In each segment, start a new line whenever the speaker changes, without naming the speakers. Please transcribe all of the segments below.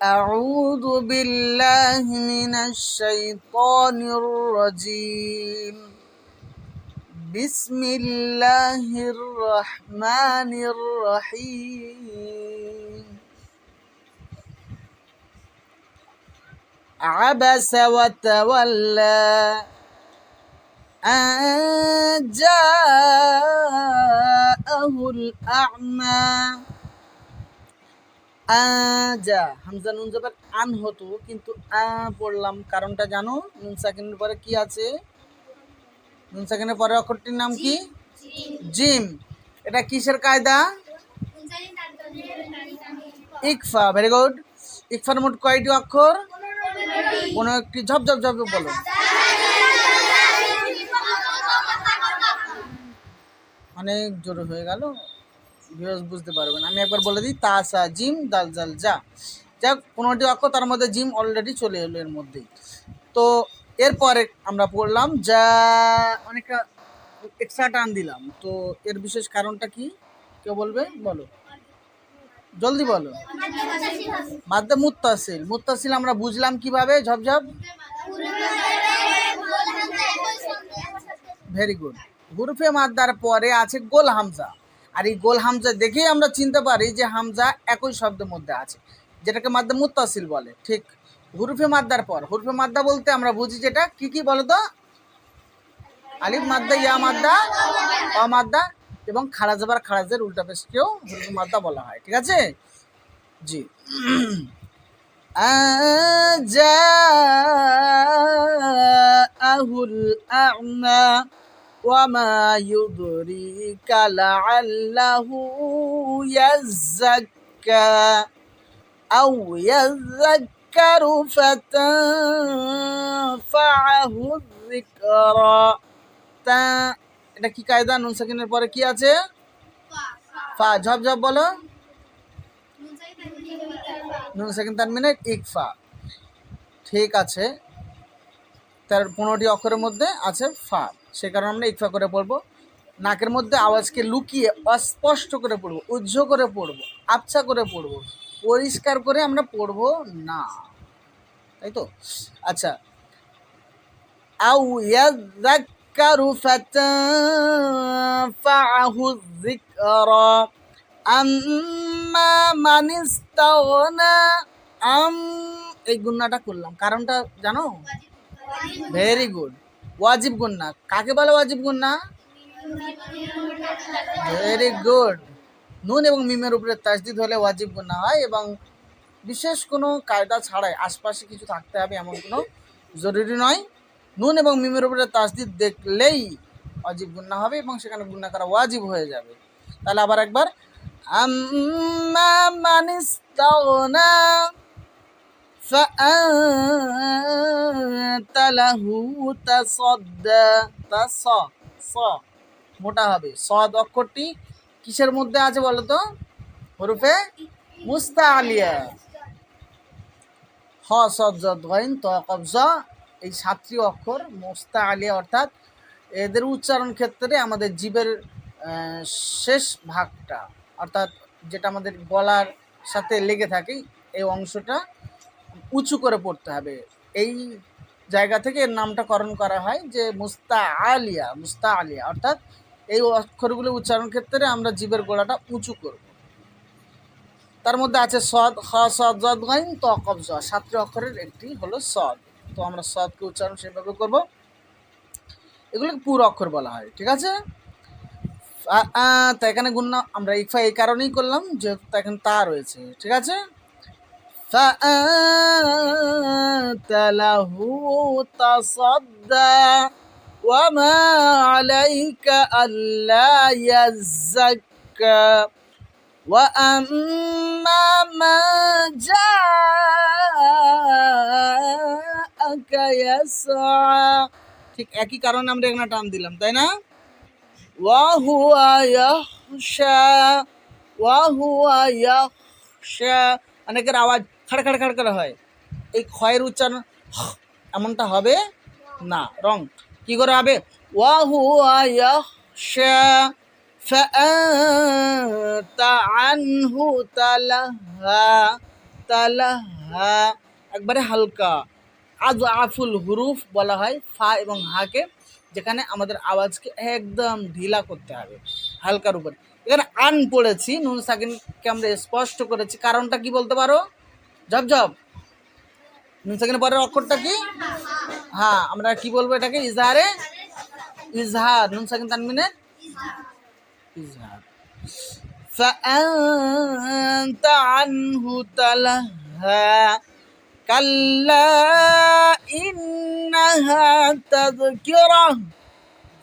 أعوذ بالله من الشيطان الرجيم بسم الله الرحمن الرحيم عبس وتولى أن جاءه الأعمى যা হামজা নুন জবর আন হতো কিন্তু পড়লাম, কারণটা জানো? নুন সাকিনের পরে কি আছে? নুন সাকিনের পরে অক্ষরটির নাম কি? জিম। এটা কিসের কায়দা? ইকফা। Very good. ইকফার মোট কয়টি অক্ষর? 15টি। ঝপ ঝপ ঝপ বলো। অনেক জোরে হয়ে গেল, বুঝতে পারবেন। আমি একবার বলে দিই, তা সা জিম দাল জাল যা। যাক, 15টি অক্ষর, তার মধ্যে জিম অলরেডি চলে এলো এর মধ্যেই। তো এরপরে আমরা পড়লাম যা, অনেকটা এক্সট্রা টান দিলাম। তো এর বিশেষ কারণটা কি কেউ বলবে? বলো, জলদি বলো। মাদ্দা মুত্তাসিল। মুত্তাসিল আমরা বুঝলাম কিভাবে? ঝপঝপ। Very good. হুরফে মাদ্দার পরে আছে গোল হামজা, আর এই গোল হামজা দেখেই আমরা চিনতে পারি যে হামজা একই শব্দের মধ্যে আছে, যেটাকে মাদ্দা মুত্তাসিল বলে। ঠিক হুরফে মাদ্দার পর, হুরফে মাদ্দা বলতে আমরা বুঝি যেটা কি কি বলো তো? আলিফ মাদ্দা, ইয়া মাদ্দা, অ মাদ্দা এবং খাড়া জবর খাড়াজের উল্টা পেশকেও হুরফে মাদ্দা বলা হয়। ঠিক আছে? জি। জাআহুল আ'মা ওয়ামা ইউদরিকা লাআল্লাহু ইয়াযাক্কা আও ইয়াযাক্কারু ফাতানফাআহু যিকরা। তা এটা কি কায়দা? নুন সাকিনের পরে কি আছে? ফা। ঝপ ঝপ বলো। নুন সাকিন তানবিনে ইকফা। ঠিক আছে, তার 15টি অক্ষরের মধ্যে আছে ফা, সে কারণে আমরা ইকফা করে পড়বো। নাকের মধ্যে আওয়াজকে লুকিয়ে অস্পষ্ট করে পড়বো, উজ্জ্ব করে পড়বো, আবছা করে পড়বো, পরিষ্কার করে আমরা পড়বো না, তাই তো? আচ্ছা, আউ ইয়াযাক্কারু ফাতানফাআহু যিকরা আম্মা মান ইস্তাগনা। এই গুন্নাটা করলাম, কারণটা জানো? Very good. ওয়াজিব গুন্না। কাকে বলে ওয়াজিব গুন্না? Very good. নুন এবং মিমের উপরে তাসদিদ হলে ওয়াজিব গুন্না হয়, এবং বিশেষ কোনো কায়দা ছাড়াই আশপাশে কিছু থাকতে হবে এমন কোনো জরুরি নয়। নুন এবং মিমের উপরে তাসদিদ দেখলেই ওয়াজিব গুন্না হবে এবং সেখানে গুন্না করা ওয়াজিব হয়ে যাবে। তাহলে আবার একবার, আম্মা মান ইস্তাগনা فأنت له تصدى। মোটা হবে। সদ অক্ষরটি কিসের মধ্যে আছে বলো তো? হরফে মুস্তাআলিয়া। হ সদ জদ গইন ত কবজা, এই 7টি অক্ষর মুস্তাআলিয়া, অর্থাৎ এদের উচ্চারণ ক্ষেত্রে আমাদের জিবের শেষ ভাগটা, অর্থাৎ যেটা আমাদের গলার সাথে লেগে থাকে, এই অংশটা উঁচু করে পড়তে হবে। এই জায়গা থেকে এর নামটা করণ করা হয় যে মুস্তাআলিয়া। মুস্তাআলিয়া অর্থাৎ এই অক্ষরগুলো উচ্চারণ ক্ষেত্রে আমরা জিবের গোড়াটা উঁচু করব। তার মধ্যে আছে সদ, খ সদ জদ গাইন ত কবজ, 7টি অক্ষরের একটি হলো সদ। তো আমরা সদকে উচ্চারণ সেভাবে করব, এগুলোকে পুরো অক্ষর বলা হয়। ঠিক আছে? তা এখানে গুণনা আমরা ইকফা এই কারণেই করলাম যেহেতু এখানে তা রয়েছে। ঠিক আছে? فأنت له تصدى وما عليك ألا يزكى وأما من جاءك يسعى। ঠিক একই কারণে আমরা এখানে টান দিলাম, তাই না? ওয়াহুয়া ইয়াখশা, ওয়াহুয়া ইয়াখশা। অনেকের আওয়াজ খাড় খাড় খাড় করে হয়, এই ক্ষয়ের উচ্চারণ এমনটা হবে না। রং কি করে হবে? ওয়াহুয়া ইয়াখশা ফাআনতা আনহু তালাহা। তালাহা হা একবারে হালকা। আফুল হুরুফ বলা হয় ফা এবং হাকে, যেখানে আমাদের আওয়াজকে একদম ঢিলা করতে হবে হালকার উপরে। এখানে আন পড়েছি, নুন সাকিনকে আমরা স্পষ্ট করেছি, কারণটা কি বলতে পারো? জব জব, নুন সাকিনের পরের অক্ষরটা কি? হ্যাঁ, আমরা কি বলবো এটাকে? ইজহারে ইজহার, নুন সাকিন তানমিনের ইজহার। فأنت عنه تلهى كلا إنها تذكرة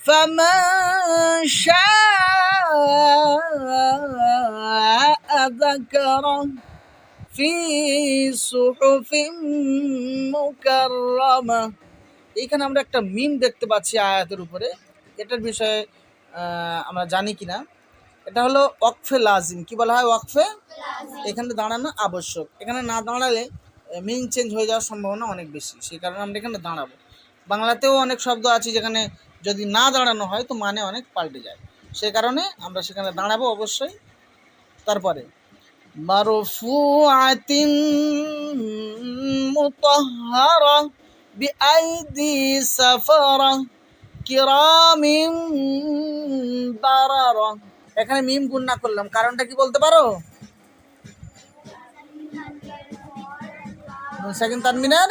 فمن شاء ذكره في صحف মুকাররামা। এইখানে আমরা একটা মিম দেখতে পাচ্ছি আয়াতের উপরে, এটার বিষয়ে আমরা জানি কিনা। এটা হলো ওয়াকফে লাজিম। কি বলা হয়? ওয়াকফে। এখানে দাঁড়ানো আবশ্যক, এখানে না দাঁড়ালে মিন চেঞ্জ হয়ে যাওয়ার সম্ভাবনা অনেক বেশি, সেই কারণে আমরা এখানে দাঁড়াবো। বাংলাতেও অনেক শব্দ আছে যেখানে যদি না দাঁড়ানো হয় তো মানে অনেক পাল্টে যায়, সেই কারণে আমরা সেখানে দাঁড়াবো অবশ্যই। তারপরে মারফুআতিন মুতাহহারা বিআইদি সাফারা কিরামিন বারারা। এখানে মিম গুণ করলাম, কারণটা কি বলতে পারো? নুন সাকিন তানমিনের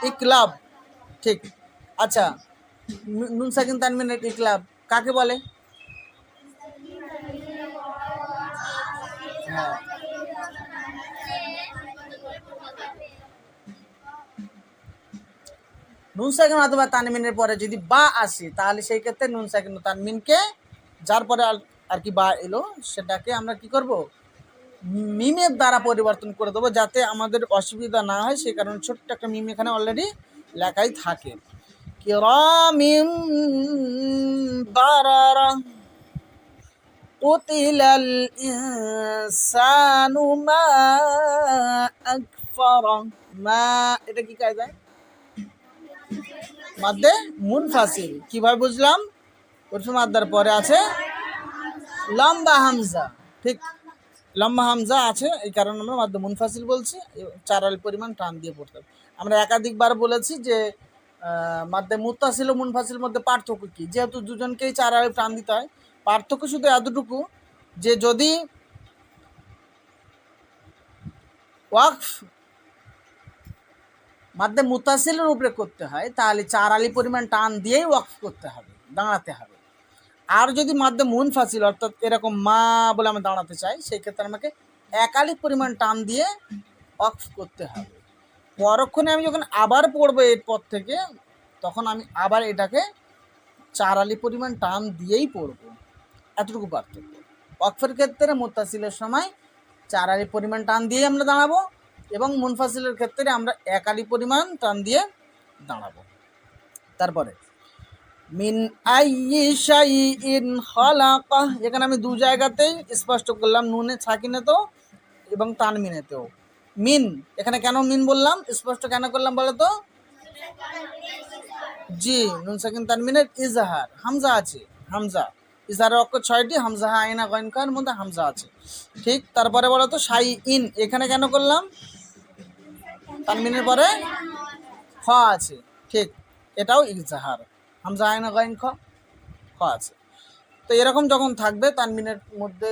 ইকলাব। ঠিক। আচ্ছা, নুন সাকিন তানমিনের ইকলাব কাকে বলে? হ্যাঁ, নুন সাকিন অথবা তানমিনের পরে যদি বা আসে তাহলে সেই ক্ষেত্রে নুন সাকিন ও তানমিনকে, যার পরে আর কি বা এলো, সেটাকে আমরা কি করব? মিমের দ্বারা পরিবর্তন করে দেবো, যাতে আমাদের অসুবিধা না হয়। সেই কারণে ছোট্ট একটা মিম এখানে অলরেডি লেখাই থাকে। কিরামিন বারারা কুতিলাল ইনসানু মা আকফারা। মা এটা কি কায়দায়? মাদ্দে মুনফাসিল। কিভাবে বুঝলাম? উরফে মাদ্দার পরে আছে লম্বা হামজা। ঠিক, লম্বা হামজা আছে, এই কারণে আমরা মাদ্দে মুনফাসিল বলছি। 4 আলিফ পরিমাণ টান দিয়ে পড়তে হবে। আমরা একাধিকবার বলেছি যে মাদ্দে মুত্তাসিল ও মুনফাসিল মধ্যে পার্থক্য কি। যেহেতু দুজনকেই 4 আলিফ টান দিতে হয়, পার্থক্য শুধু এতটুকু যে যদি ওয়াকফ মাদ্দে মুত্তাসিলের উপরে করতে হয় তাহলে 4 আলিফ পরিমাণ টান দিয়েই ওয়াকফ করতে হবে, দাঁড়াতে হবে। আর যদি মাদ্দে মুনফাসিল অর্থাৎ এরকম মা বলে আমি দাঁড়াতে চাই, সেই ক্ষেত্রে আমাকে 1 আলিফ পরিমাণ টান দিয়ে ওয়াকফ করতে হবে। পরক্ষণে আমি যখন আবার পড়বো এর পর থেকে, তখন আমি আবার এটাকে 4 আলিফ পরিমাণ টান দিয়েই পড়বো। এতটুকু পার্থক্য। ওয়াকফের ক্ষেত্রে মুত্তাসিলের সময় 4 আলিফ পরিমাণ টান দিয়ে আমরা দাঁড়াবো, এবং মুনফাসিলের ক্ষেত্রে আমরা 1 আলিফ পরিমাণ টান দিয়ে দাঁড়াবো। তারপরে মিন আইয়ি শাইইন খালাকা, এখানে আমি দু জায়গাতেই স্পষ্ট করলাম, নুনে সাকিনেতেও এবং তানমিনেতেও। মিন, এখানে কেন মিন বললাম, স্পষ্ট কেন করলাম বলো তো? জি, নুন সাকিন তানমিনের ইজহার, হামজা আছে, হামজা ইজহারের অক্ষর 6টি, হামজা হা আইনা গইন খার মধ্যে হামজা আছে। ঠিক। তারপরে বলো তো শাই ইন, এখানে কেন করলাম? তানমিনের পরে খ আছে। ঠিক, এটাও ইজহার, হামজা আইনা গইন খ আছে। তো এরকম যখন থাকবে তানমিনের মধ্যে,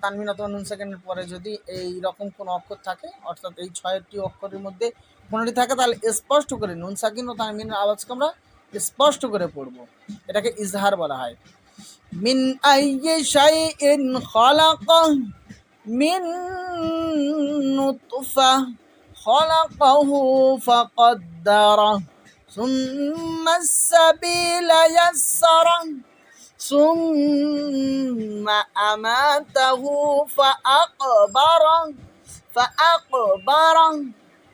তানমিন অথবা নুন সাকিনের পরে যদি এই রকম কোনো অক্ষর থাকে, অর্থাৎ এই 6টি অক্ষরের মধ্যে কোনোটি থাকে, তাহলে স্পষ্ট করে নুন সাকিন ও তানমিনের আওয়াজকে আমরা স্পষ্ট করে পড়ব। এটাকে ইজহার বলা হয়। মিন আইয়ি শাইইন খালাকা মিন নুতফা খালাকাহু ফাকাদ্দারা সুম্মা আস-সাবিলা ইয়াসসারা সুম্মা আমাতাহু ফাআকবারা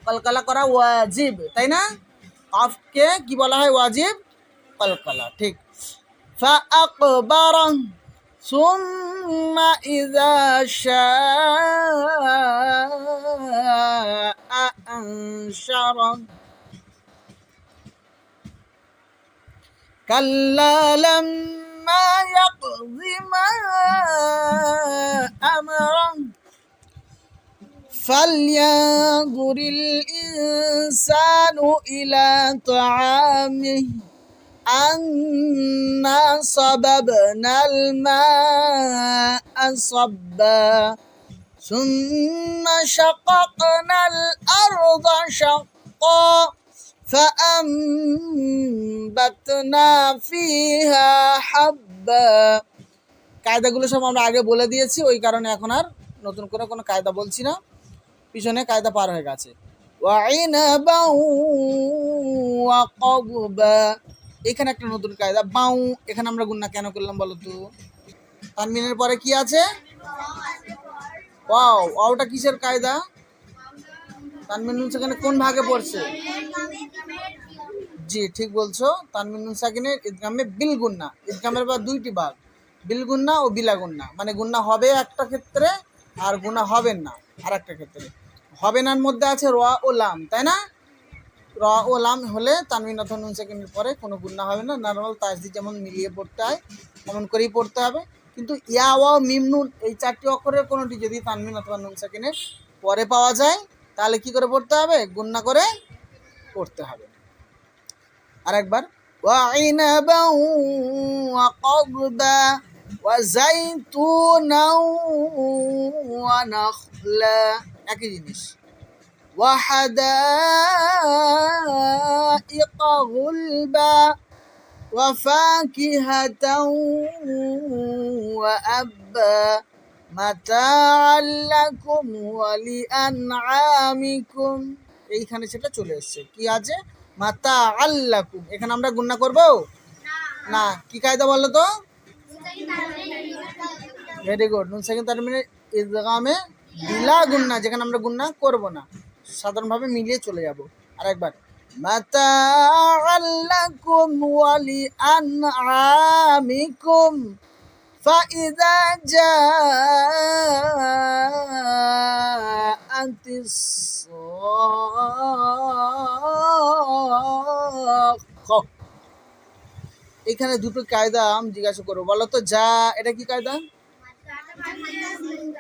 কলকলা করা ওয়াজিব, তাই না? কাফকে কি বলা হয়? ওয়াজিব কলকলা। ঠিক। ফাআকবারা সুম্মা ইযা শাআ আনশারা কাল্লা লাম্মা ইয়াকযি মা আমরা فلينظر الإنسان إلى طعامه أنا صببنا الماء صبا ثم شققنا الأرض شقا فأنبتنا فيها حبا। কায়দাগুলো সব আমরা আগে বলে দিয়েছি, ওই কারণে এখন আর নতুন করে কোনো কায়দা বলছি না, পিছনে কায়দা পার হয়ে গেছে। وعنبا وقضبا, এখানে একটা নতুন কায়দা বাউ, এখানে আমরা গুণনা কেন করলাম বলো তো? তানবিনের পরে কি আছে? ওয়াও, ওয়াওটা কিসের কায়দা? তানবিন নুন সাকিনের কোন ভাগে পড়ছে? জি ঠিক বলছো, তানবিন নুন সাকিনের ইদগামে বিল গুন্না, ইদগামের বা দুইটি ভাগ, বিল গুন্না ও বিলা গুন্না, মানে গুন্না হবে একটা ক্ষেত্রে আর গুন্না হবে না আর একটা ক্ষেত্রে। হবে নার মধ্যে আছে র ও লাম, তাই না? র ও লাম হলে তানবিন অথবা নুন সাকিনের পরে কোনো গুন্না হবে না, নরমাল তাসদিদ যেমন মিলিয়ে পড়তে হয় এমন করেই পড়তে হবে। কিন্তু ইয়া ওয়াও মিম নুন এই চারটি অক্ষরের কোনোটি যদি তানবিন অথবা নুন সাকিনের পরে পাওয়া যায় তাহলে কি করে পড়তে হবে? গুন্না করে পড়তে হবে। আরেকবার, وعنبا وقضبا وزيتونا ونخلا, একই জিনিস। وحدائق غلبا وفاكهة وأبا متاعا لكم ولأنعامكم, এইখানে সেটা চলে এসছে, কি আছে? মাতা আল্লাকুম, এখানে আমরা গুণনা করব না, কি কায়দা বলো তো? ভেরি গুড, নুন সাকিন তানবিনের ইদগামে বিলা গুণনা, যেখানে আমরা গুণনা করব না, সাধারণভাবে মিলিয়ে চলে যাব। আরেকবার, মাতা আল্লাকুম ওয়ালি আনআমিকুম فإذا جاءت الصاخة, এখানে দুটো কায়দা আমি জিজ্ঞাসা করবো, বলো তো যা এটা কি কায়দা?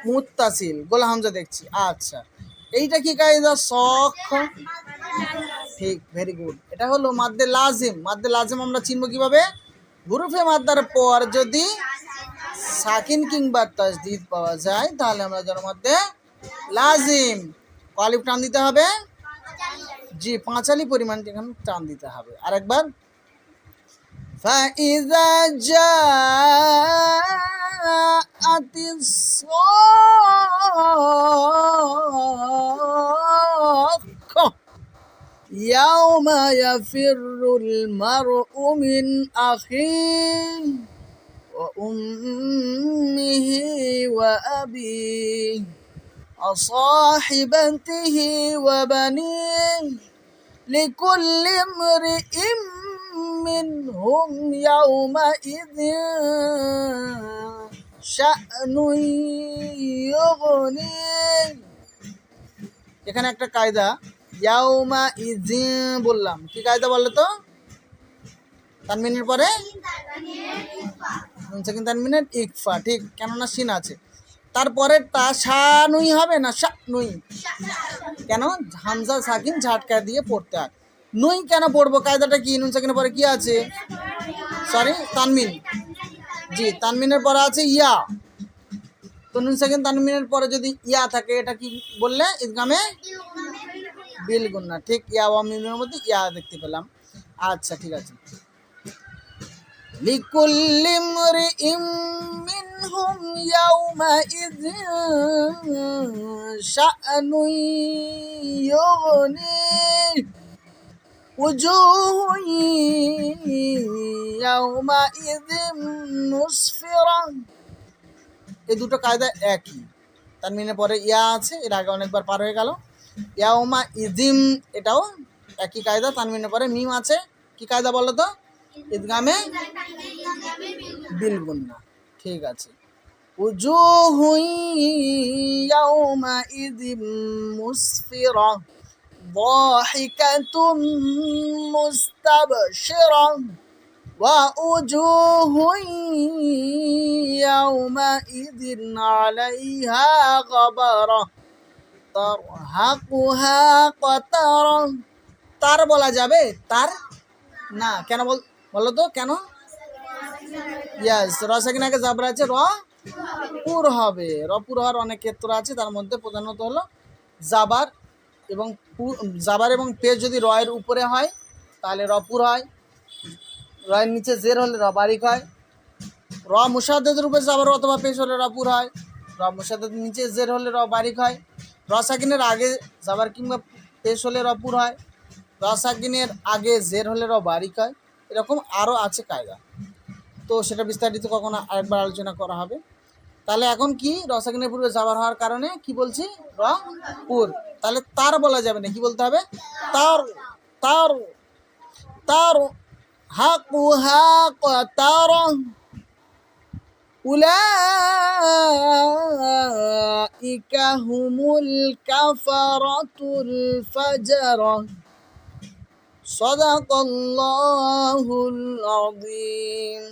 মুত্তাসিল, গোলা হামজা দেখছি। আচ্ছা, এইটা কি কায়দা? সখ, ঠিক, ভেরি গুড। এটা হলো মাদ্দে লাজিম। মাদ্দে লাজিম আমরা চিনবো কিভাবে? হুরুফে মাদ্দার পর যদি সাকিন কিংবা তাসদিদ পাওয়া যায় তাহলে আমরা যার মধ্যে লাজিম আলিফ টান দিতে হবে। জি, পাঁচালি পরিমাণ এখানে টান দিতে হবে। আরেকবার, ফাইযা জাআতিস সাখা ইয়াওমা ইয়াফিরুল মারউ মিন আখিহি وأمه وأبيه وصاحبته وبنيه لكل امرئ منهم يومئذ شأن يغنيه। এখানে একটা কায়দা, ইয়াউমা ইযিন বললাম, কি কায়দা বলো তো? তানবিনের পরে নুন সাকিন তানবিনের ইকফা, ঠিক, কেননা সিন আছে। তারপরে তা শানুই হবে না, শানুই, কেন? হামজা সাকিন ঝাটকা দিয়ে পড়তে হয়। নুই কেন পড়বো? কায়দাটা কি? নুন সাকিনের পরে কি আছে? সরি, তানমিন। জি, তানমিনের পরে আছে ইয়া, তো নুন সাকিন তানমিনের পরে যদি ইয়া থাকে এটা কি বললে? ইদগামে বিল গুন্না, ঠিক, ইয়া ওয়া মিমের মধ্যে ইয়া দেখতে পেলাম। আচ্ছা ঠিক আছে। لكل امرئ منهم يومئذ شأن يغنيه وجوه يومئذ مسفرة। এই দুটো কায়দা একই, তানমিনের পরে ইয়া আছে, এর আগে অনেকবার পার হয়ে গেল। ইয়াউমা ইযিম এটাও একই কায়দা, তানমিনের পরে মিম আছে, কি কায়দা বলো তো? ইদগামে বিল গুন্না, ঠিক আছে। উজুহু ইয়াউমাইযিম মুসফিরা দাহিকাতুম মুস্তাবশিরা ওয়া উজুহু ইয়াউমাইযিন আলাইহা গাবারা। তারহাকুহা কতারা। তার বলা যাবে? তার না, কেন বলো তো কেন? ইয়াস, রসাকিন আগে জাবরা আছে, পুর হবে। পুর হওয়ার অনেক ক্ষেত্র আছে, তার মধ্যে প্রধানত হলো জাবার এবং জাবার এবং পেশ যদি রয়ের উপরে হয় তাহলে রপুর হয়, রয়ের নিচে জের হলে বারিক হয়। মুসাদ্দেদের উপরে জাবার অথবা পেশ হলে রপুর হয়, মুসাদ্দেদের নিচে জের হলে বারিক হয়। রসাকিনের আগে জাবার কিংবা পেশ হলে রপুর হয়, রসাকিনের আগে জের হলে বারিক হয়। এরকম আরও আছে কায়দা, তো সেটা বিস্তারিত কখনো আরেকবার আলোচনা করা হবে। তাহলে এখন কি, রসাকিনের পূর্বে জাবার হওয়ার কারণে কি বলছি? পুর। তাহলে তার বলা যাবে না, কি বলতে হবে? তার তার তার হাকুহা কতারা উলাইকা হুমুল কাফারাতুল ফাজরা। সাদাকাল্লাহুল আযীম।